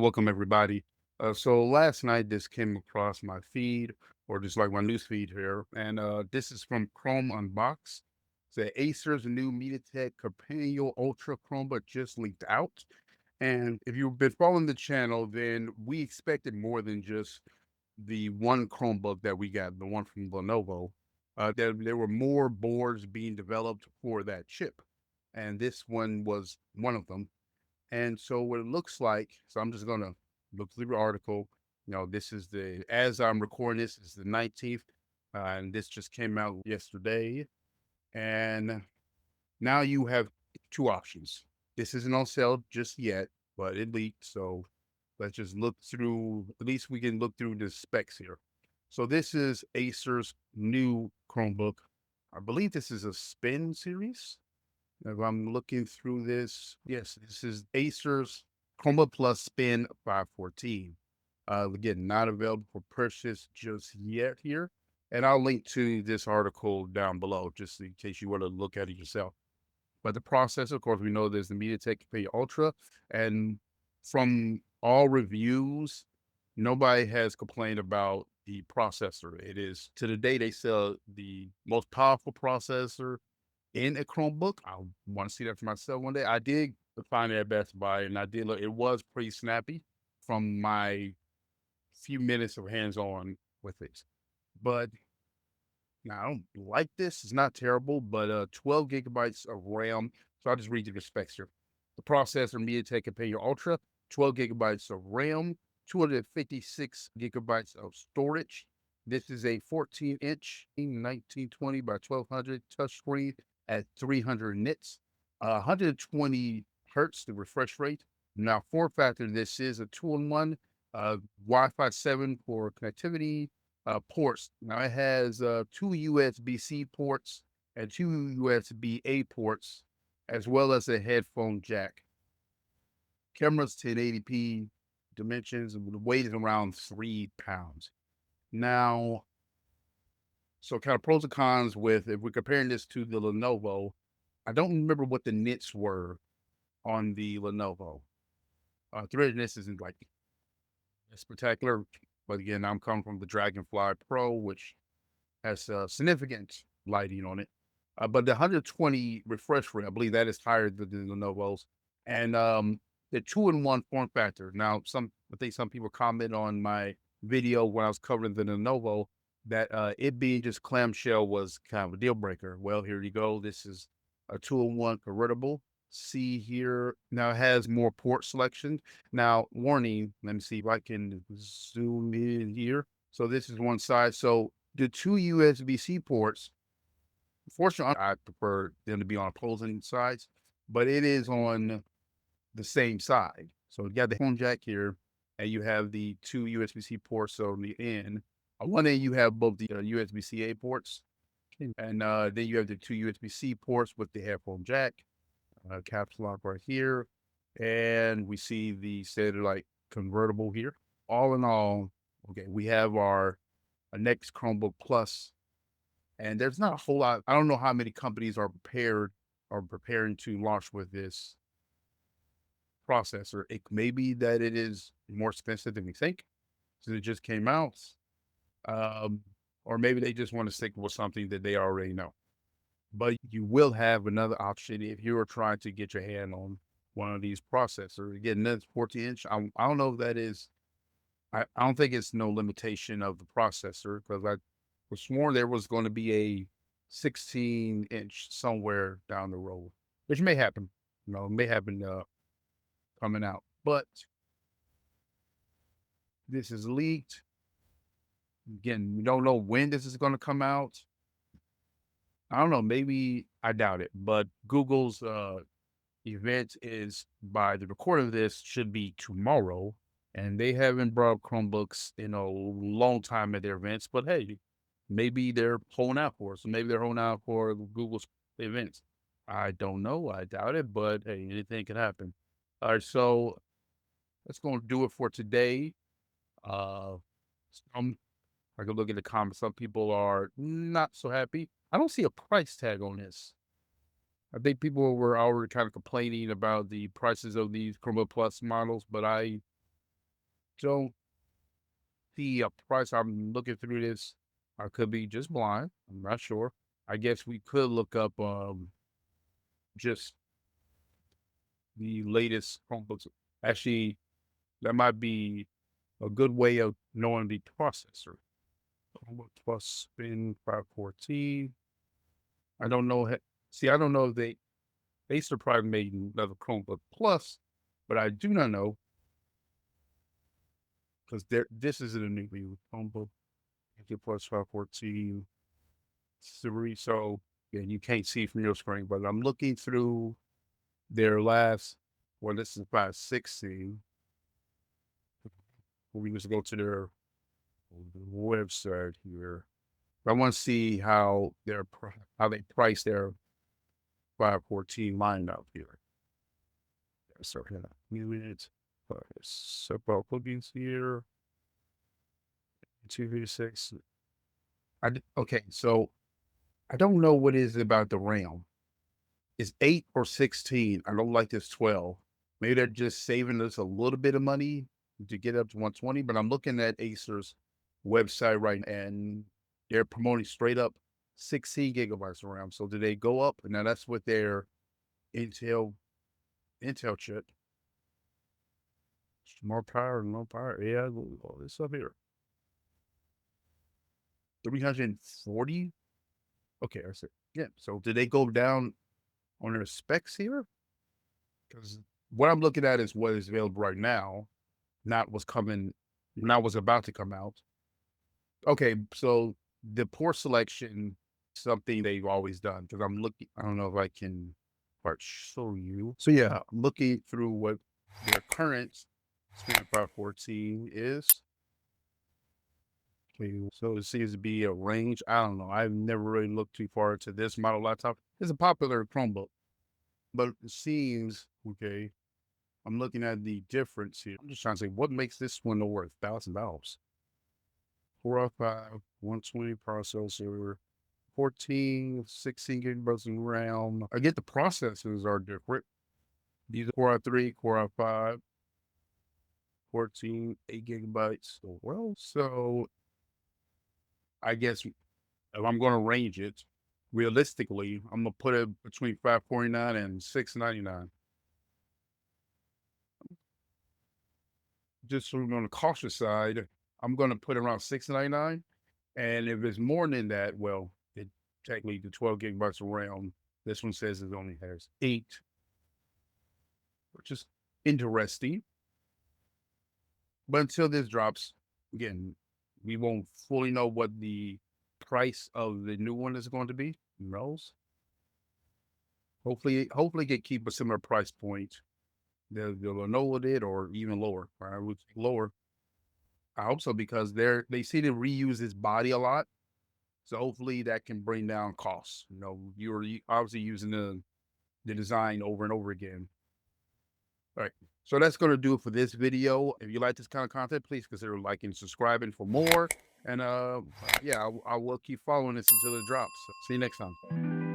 Welcome everybody. So last night this came across my feed or just like my news feed here, and this is from Chrome Unbox. The Acer's new MediaTek Kompanio Ultra Chromebook just leaked out, and if you've been following the channel, then we expected more than just the one Chromebook that we got, the one from Lenovo. There were more boards being developed for that chip, and this one was one of them. And so what it looks like, so I'm just gonna look through the article. This is as I'm recording this is the 19th, and this just came out yesterday. And now you have two options. This isn't on sale just yet, but it leaked. So let's just look through, at least we can look through the specs here. So this is Acer's new Chromebook. I believe this is a Spin series. If I'm looking through this, yes, this is Acer's Chromebook Plus Spin 514. Again, not available for purchase just yet here. And I'll link to this article down below just in case you want to look at it yourself. But the processor, of course, we know there's the MediaTek Kompanio Ultra. And from all reviews, nobody has complained about the processor. It is, to the day, they sell the most powerful processor in a Chromebook. I want to see that for myself one day. I did find it at Best Buy, and I did look. It was pretty snappy from my few minutes of hands-on with it. But now I don't like this. It's not terrible, but 12 gigabytes of RAM. So I'll just read you the specs here. The processor MediaTek Kompanio Ultra, 12 gigabytes of RAM, 256 gigabytes of storage. This is a 14-inch 1920 by 1200 touchscreen at 300 nits, 120 hertz, the refresh rate. Now, form factor, this is a two-in-one, Wi-Fi 7 for connectivity, ports. Now, it has two USB-C ports and two USB-A ports, as well as a headphone jack. Camera's 1080p dimensions, and the weight is around 3 pounds. Now, so kind of pros and cons with, if we're comparing this to the Lenovo, I don't remember what the nits were on the Lenovo. 300 nits isn't like spectacular, but again, I'm coming from the Dragonfly Pro, which has significant lighting on it. But the 120 refresh rate, I believe that is higher than the Lenovo's. And the two-in-one form factor. Now, I think some people comment on my video when I was covering the Lenovo that it being just clamshell was kind of a deal breaker. Well, here you go. This is a two-in-one convertible. See here, now it has more port selection. Now, warning, let me see if I can zoom in here. So this is one side. So the two USB-C ports, fortunately, I prefer them to be on opposing sides, but it is on the same side. So you got the phone jack here, and you have the two USB-C ports on the end. On one end, you have both the USB-C-A ports, and then you have the two USB-C ports with the headphone jack, caps lock right here, and we see the satellite convertible here. All in all, okay, we have our next Chromebook Plus, and there's not a whole lot. I don't know how many companies are preparing to launch with this processor. It may be that it is more expensive than we think, since it just came out. Um, or maybe they just want to stick with something that they already know. But you will have another option if you are trying to get your hand on one of these processors. Again, that's 14-inch. I don't know if that is, I don't think it's no limitation of the processor, because I was sworn there was going to be a 16-inch somewhere down the road, which may happen. May happen coming out. But this is leaked. Again, we don't know when this is going to come out. I don't know. Maybe I doubt it, but Google's event is, by the recording of this, should be tomorrow, and they haven't brought up Chromebooks in a long time at their events. But hey, maybe they're holding out for us. Maybe they're holding out for Google's events. I don't know. I doubt it, but hey, anything can happen. All right, so that's going to do it for today. Uh, some I could look at the comments. Some people are not so happy. I don't see a price tag on this. I think people were already kind of complaining about the prices of these Chromebook Plus models, but I don't see a price. I'm looking through this. I could be just blind. I'm not sure. I guess we could look up just the latest Chromebooks. Actually, that might be a good way of knowing the processor. Chromebook Plus Spin 514. I don't know. See, I don't know if Acer probably made another Chromebook Plus, but I do not know because this is a new Chromebook Plus 514 series. So yeah, you can't see from your screen, but I'm looking through their last. Well, this is 516. We just go to their website here. I want to see how how they price their 514 lineup here. So here, minutes. Several plugins here. 256. Okay, so I don't know what it is about the RAM. It's 8 or 16. I don't like this 12. Maybe they're just saving us a little bit of money to get up to 120, but I'm looking at Acer's website right now, and they're promoting straight up 16 gigabytes of RAM. So do they go up? Now that's with their Intel chip. More power, no power. Yeah, all this up here. 340. Okay, I see. Yeah. So did they go down on their specs here? Because what I'm looking at is what is available right now, not what's coming, not what's about to come out. Okay, so the port selection, something they've always done. Because I'm looking, I don't know if I can quite show you. So yeah, I'm looking through what their current Spin 514 is. Okay, so it seems to be a range. I don't know. I've never really looked too far into this model laptop. It's a popular Chromebook, but it seems okay. I'm looking at the difference here. I'm just trying to say what makes this one worth $1,000. 405, 120 processor, 14, 16 gigabytes of RAM. I get the processors are different. These are Core i3, Core i5, 14, 8 gigabytes. Well, so I guess if I'm going to range it, realistically, I'm going to put it between 549 and 699. Just on the cautious side, I'm going to put around 699. And if it's more than that, well, it technically the 12 gigabytes of RAM. This one says it only has 8, which is interesting. But until this drops, again, we won't fully know what the price of the new one is going to be. Who knows? Hopefully they keep a similar price point. The Lenovo did, or even lower. I would say lower. I hope so because they seem to reuse this body a lot. So hopefully that can bring down costs. You know, you're obviously using the design over and over again. All right. So that's going to do it for this video. If you like this kind of content, please consider liking and subscribing for more. And yeah, I will keep following this until it drops. So see you next time.